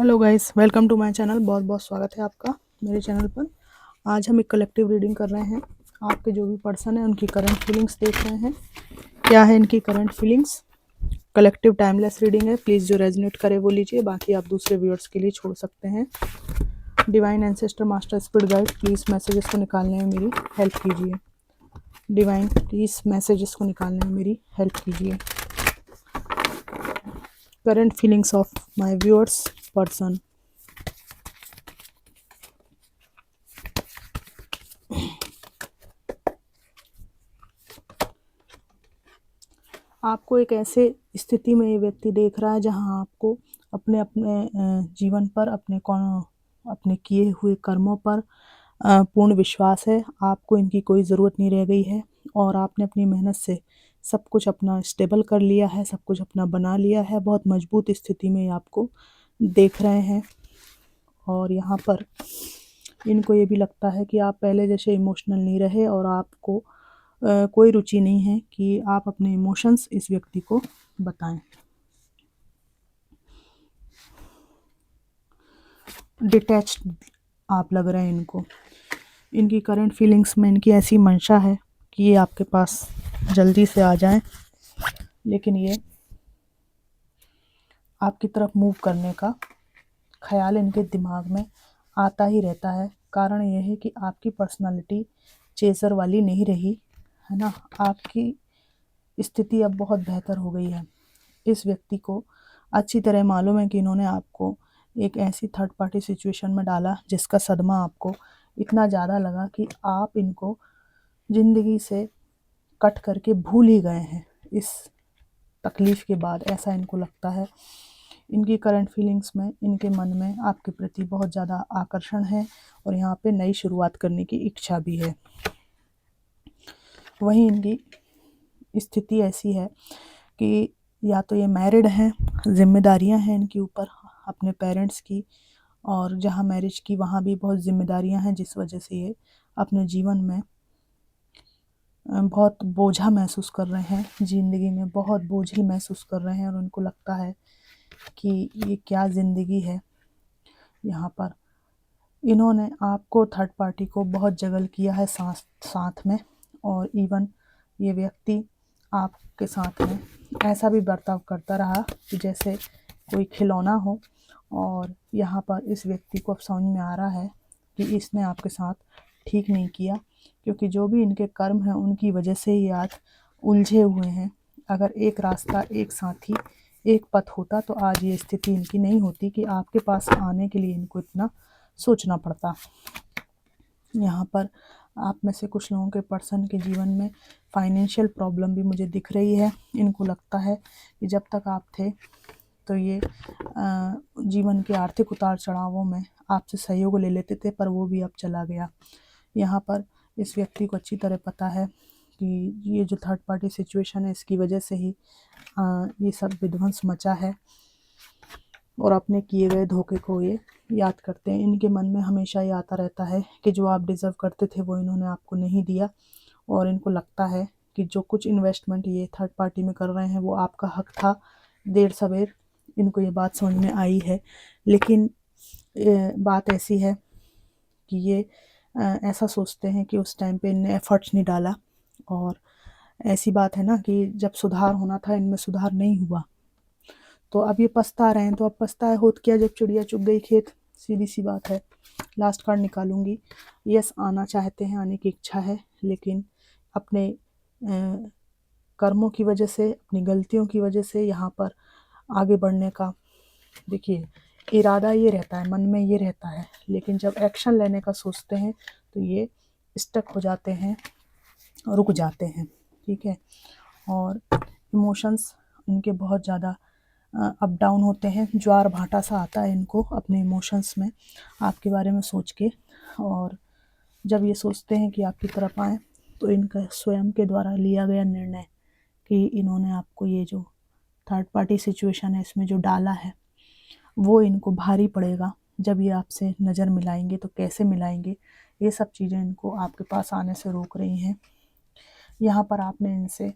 Hello guys, welcome to my channel. बहुत बहुत स्वागत है आपका मेरे चैनल पर। आज हम एक कलेक्टिव रीडिंग कर रहे हैं। आपके जो भी पर्सन है उनकी करंट फीलिंग्स देख रहे हैं। क्या है इनकी current feelings. Collective timeless reading है। प्लीज़ जो रेजोनेट करे वो लीजिए, बाकी आप दूसरे व्यूअर्स के लिए छोड़ सकते हैं। Divine ancestor, master, spirit guide, please messages को निकालने में मेरी हेल्प कीजिए। डिवाइन प्लीज़ मैसेजेस को निकालने में मेरी हेल्प कीजिए। Current feelings of my viewers person. आपको एक ऐसे स्थिति में ये व्यक्ति देख रहा है जहां आपको अपने अपने जीवन पर, अपने किए हुए कर्मों पर पूर्ण विश्वास है। आपको इनकी कोई ज़रूरत नहीं रह गई है और आपने अपनी मेहनत से सब कुछ अपना स्टेबल कर लिया है, सब कुछ अपना बना लिया है। बहुत मजबूत स्थिति में आपको देख रहे हैं और यहाँ पर इनको ये भी लगता है कि आप पहले जैसे इमोशनल नहीं रहे और आपको कोई रुचि नहीं है कि आप अपने इमोशंस इस व्यक्ति को बताएं। डिटैच्ड आप लग रहे हैं इनको। इनकी करंट फीलिंग्स में इनकी ऐसी मंशा है कि ये आपके पास जल्दी से आ जाएं, लेकिन ये आपकी तरफ मूव करने का ख्याल इनके दिमाग में आता ही रहता है। कारण यह है कि आपकी पर्सनालिटी चेजर वाली नहीं रही है ना। आपकी स्थिति अब बहुत बेहतर हो गई है। इस व्यक्ति को अच्छी तरह मालूम है कि इन्होंने आपको एक ऐसी थर्ड पार्टी सिचुएशन में डाला जिसका सदमा आपको इतना ज़्यादा लगा कि आप इनको ज़िंदगी से कट करके भूल ही गए हैं इस तकलीफ़ के बाद। ऐसा इनको लगता है। इनकी करंट फीलिंग्स में, इनके मन में आपके प्रति बहुत ज़्यादा आकर्षण है और यहाँ पे नई शुरुआत करने की इच्छा भी है। वहीं इनकी स्थिति ऐसी है कि या तो ये मैरिड हैं, जिम्मेदारियां हैं इनके ऊपर अपने पेरेंट्स की, और जहाँ मैरिज की वहाँ भी बहुत जिम्मेदारियां हैं, जिस वजह से ये अपने जीवन में बहुत बोझा महसूस कर रहे हैं, ज़िंदगी में बहुत बोझिल महसूस कर रहे हैं और उनको लगता है कि ये क्या ज़िंदगी है। यहाँ पर इन्होंने आपको, थर्ड पार्टी को, बहुत जगल किया है साथ में, और इवन ये व्यक्ति आपके साथ में ऐसा भी बर्ताव करता रहा कि जैसे कोई खिलौना हो। और यहाँ पर इस व्यक्ति को अब समझ में आ रहा है कि इसने आपके साथ ठीक नहीं किया, क्योंकि जो भी इनके कर्म हैं उनकी वजह से ही आज उलझे हुए हैं। अगर एक रास्ता, एक साथी, एक पथ होता तो आज ये स्थिति इनकी नहीं होती कि आपके पास आने के लिए इनको इतना सोचना पड़ता। यहाँ पर आप में से कुछ लोगों के पर्सन के जीवन में फाइनेंशियल प्रॉब्लम भी मुझे दिख रही है। इनको लगता है कि जब तक आप थे तो ये जीवन के आर्थिक उतार चढ़ावों में आपसे सहयोग ले लेते थे, पर वो भी अब चला गया। यहाँ पर इस व्यक्ति को अच्छी तरह पता है कि ये जो थर्ड पार्टी सिचुएशन है इसकी वजह से ही ये सब विध्वंस मचा है और अपने किए गए धोखे को ये याद करते हैं। इनके मन में हमेशा ये आता रहता है कि जो आप डिज़र्व करते थे वो इन्होंने आपको नहीं दिया, और इनको लगता है कि जो कुछ इन्वेस्टमेंट ये थर्ड पार्टी में कर रहे हैं वो आपका हक था। देर सवेर इनको ये बात समझ में आई है, लेकिन बात ऐसी है कि ये ऐसा सोचते हैं कि उस टाइम पे इनने एफर्ट्स नहीं डाला, और ऐसी बात है ना कि जब सुधार होना था इनमें सुधार नहीं हुआ, तो अब ये पछता रहे हैं। तो अब पछताए होत क्या जब चिड़िया चुग गई खेत, सीधी सी बात है। Last card निकालूंगी। यस, आना चाहते हैं, आने की इच्छा है, लेकिन अपने कर्मों की वजह से, अपनी गलतियों की वजह से यहाँ पर आगे बढ़ने का, देखिए, इरादा ये रहता है, मन में ये रहता है, लेकिन जब एक्शन लेने का सोचते हैं तो ये स्टक हो जाते हैं, रुक जाते हैं। ठीक है। और इमोशंस इनके बहुत ज़्यादा अप डाउन होते हैं। ज्वार भाटा सा आता है इनको अपने इमोशंस में आपके बारे में सोच के, और जब ये सोचते हैं कि आपकी तरफ आएँ तो इनका स्वयं के द्वारा लिया गया निर्णय कि इन्होंने आपको ये जो थर्ड पार्टी सिचुएशन है इसमें जो डाला है वो इनको भारी पड़ेगा। जब ये आपसे नज़र मिलाएंगे तो कैसे मिलाएंगे, ये सब चीज़ें इनको आपके पास आने से रोक रही हैं। यहाँ पर आपने इनसे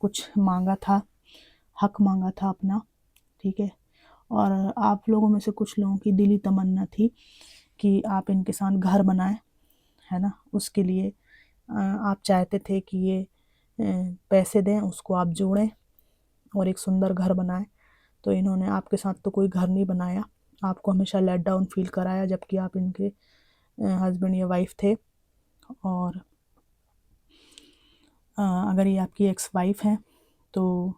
कुछ मांगा था, हक मांगा था अपना, ठीक है, और आप लोगों में से कुछ लोगों की दिली तमन्ना थी कि आप इनके साथ घर बनाएं, है ना। उसके लिए आप चाहते थे कि ये पैसे दें, उसको आप जोड़ें और एक सुंदर घर बनाएं। तो इन्होंने आपके साथ तो कोई घर नहीं बनाया, आपको हमेशा लेट डाउन फील कराया, जबकि आप इनके हस्बैंड या वाइफ थे। और अगर ये आपकी एक्स वाइफ हैं तो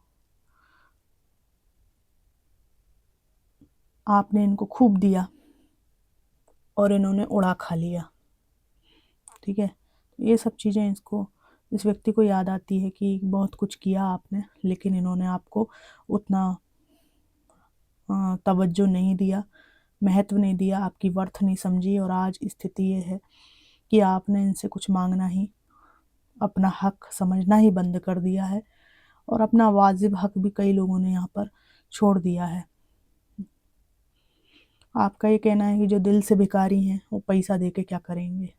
आपने इनको खूब दिया और इन्होंने उड़ा खा लिया, ठीक है। ये सब चीज़ें इस व्यक्ति को याद आती है कि बहुत कुछ किया आपने, लेकिन इन्होंने आपको उतना तवज्जो नहीं दिया, महत्व नहीं दिया, आपकी वर्थ नहीं समझी। और आज स्थिति ये है कि आपने इनसे कुछ मांगना ही, अपना हक समझना ही बंद कर दिया है और अपना वाजिब हक भी कई लोगों ने यहाँ पर छोड़ दिया है। आपका ये कहना है कि जो दिल से भिखारी हैं वो पैसा दे के क्या करेंगे,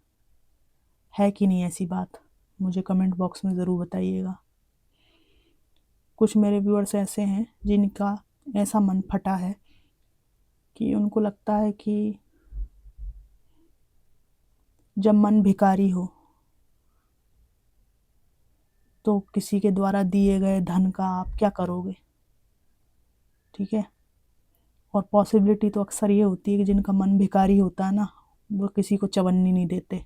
है कि नहीं ऐसी बात? मुझे कमेंट बॉक्स में ज़रूर बताइएगा। कुछ मेरे व्यूअर्स ऐसे हैं जिनका ऐसा मन फटा है कि उनको लगता है कि जब मन भिखारी हो तो किसी के द्वारा दिए गए धन का आप क्या करोगे, ठीक है। और पॉसिबिलिटी तो अक्सर ये होती है कि जिनका मन भिखारी होता है ना, वो किसी को चवन्नी नहीं देते,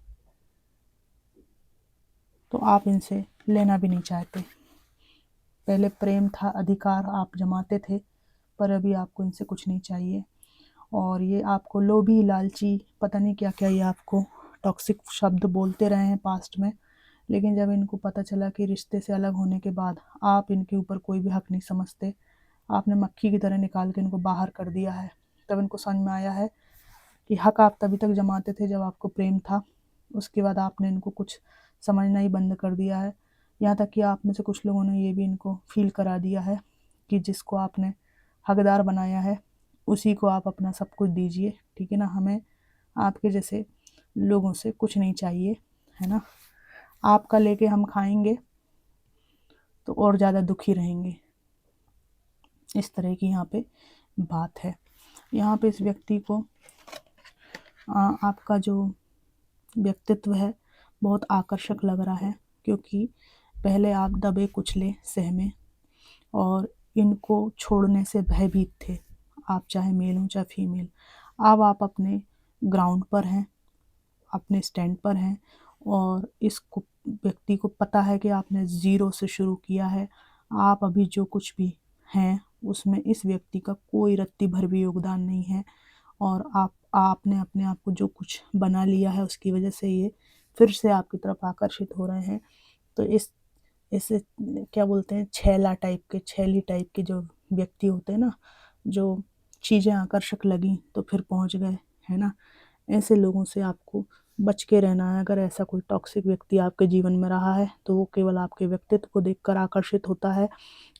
तो आप इनसे लेना भी नहीं चाहते। पहले प्रेम था, अधिकार आप जमाते थे, पर अभी आपको इनसे कुछ नहीं चाहिए। और ये आपको लोभी, लालची, पता नहीं क्या क्या ये आपको टॉक्सिक शब्द बोलते रहे हैं पास्ट में, लेकिन जब इनको पता चला कि रिश्ते से अलग होने के बाद आप इनके ऊपर कोई भी हक नहीं समझते, आपने मक्खी की तरह निकाल के इनको बाहर कर दिया है, तब इनको समझ में आया है कि हक आप तभी तक जमाते थे जब आपको प्रेम था। उसके बाद आपने इनको कुछ समझना ही बंद कर दिया है। यहाँ तक कि आप में से कुछ लोगों ने ये भी इनको फील करा दिया है कि जिसको आपने हकदार बनाया है उसी को आप अपना सब कुछ दीजिए, ठीक है ना। हमें आपके जैसे लोगों से कुछ नहीं चाहिए, है ना। आपका लेके हम खाएंगे तो और ज़्यादा दुखी रहेंगे, इस तरह की यहाँ पे बात है। यहाँ पे इस व्यक्ति को आपका जो व्यक्तित्व है बहुत आकर्षक लग रहा है, क्योंकि पहले आप दबे कुचले सहमे और इनको छोड़ने से भयभीत थे, आप चाहे मेल हो चाहे फीमेल। अब आप अपने ग्राउंड पर हैं, अपने स्टैंड पर हैं और इस व्यक्ति को पता है कि आपने ज़ीरो से शुरू किया है। आप अभी जो कुछ भी हैं उसमें इस व्यक्ति का कोई रत्ती भर भी योगदान नहीं है और आपने अपने आप को जो कुछ बना लिया है उसकी वजह से ये फिर से आपकी तरफ आकर्षित हो रहे हैं। तो इसे क्या बोलते हैं, छैली टाइप के जो व्यक्ति होते हैं ना, जो चीज़ें आकर्षक लगी तो फिर पहुंच गए, है ना। ऐसे लोगों से आपको बच के रहना है। अगर ऐसा कोई टॉक्सिक व्यक्ति आपके जीवन में रहा है तो वो केवल आपके व्यक्तित्व को देखकर आकर्षित होता है,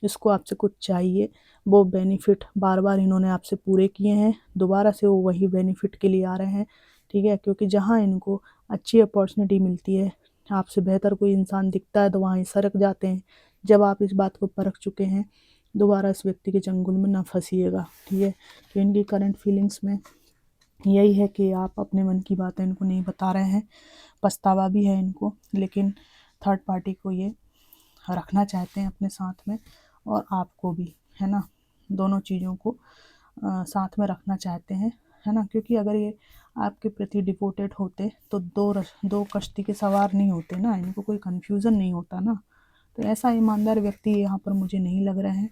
इसको आपसे कुछ चाहिए, वो बेनिफिट बार बार इन्होंने आपसे पूरे किए हैं, दोबारा से वो वही बेनिफिट के लिए आ रहे हैं, ठीक है। क्योंकि जहाँ इनको अच्छी अपॉर्चुनिटी मिलती है, आपसे बेहतर कोई इंसान दिखता है तो वहाँ ये सरक जाते हैं। जब आप इस बात को परख चुके हैं, दोबारा इस व्यक्ति के चंगुल में ना फंसिएगा, ठीक है। तो इनकी करंट फीलिंग्स में यही है कि आप अपने मन की बातें इनको नहीं बता रहे हैं, पछतावा भी है इनको, लेकिन थर्ड पार्टी को ये रखना चाहते हैं अपने साथ में और आपको भी, है ना। दोनों चीज़ों को साथ में रखना चाहते हैं, है ना। क्योंकि अगर ये आपके प्रति डिवोटेड होते तो दो कश्ती के सवार नहीं होते ना, इनको कोई कन्फ्यूज़न नहीं होता ना। तो ऐसा ईमानदार व्यक्ति यहाँ पर मुझे नहीं लग रहे हैं।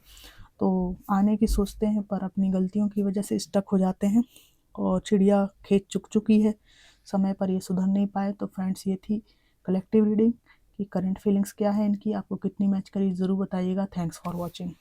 तो आने की सोचते हैं पर अपनी गलतियों की वजह से स्टक हो जाते हैं और चिड़िया खेत चुक चुकी है, समय पर ये सुधर नहीं पाए। तो फ्रेंड्स, ये थी कलेक्टिव रीडिंग कि करंट फीलिंग्स क्या है इनकी, आपको कितनी मैच करी ज़रूर बताइएगा। Thanks for watching.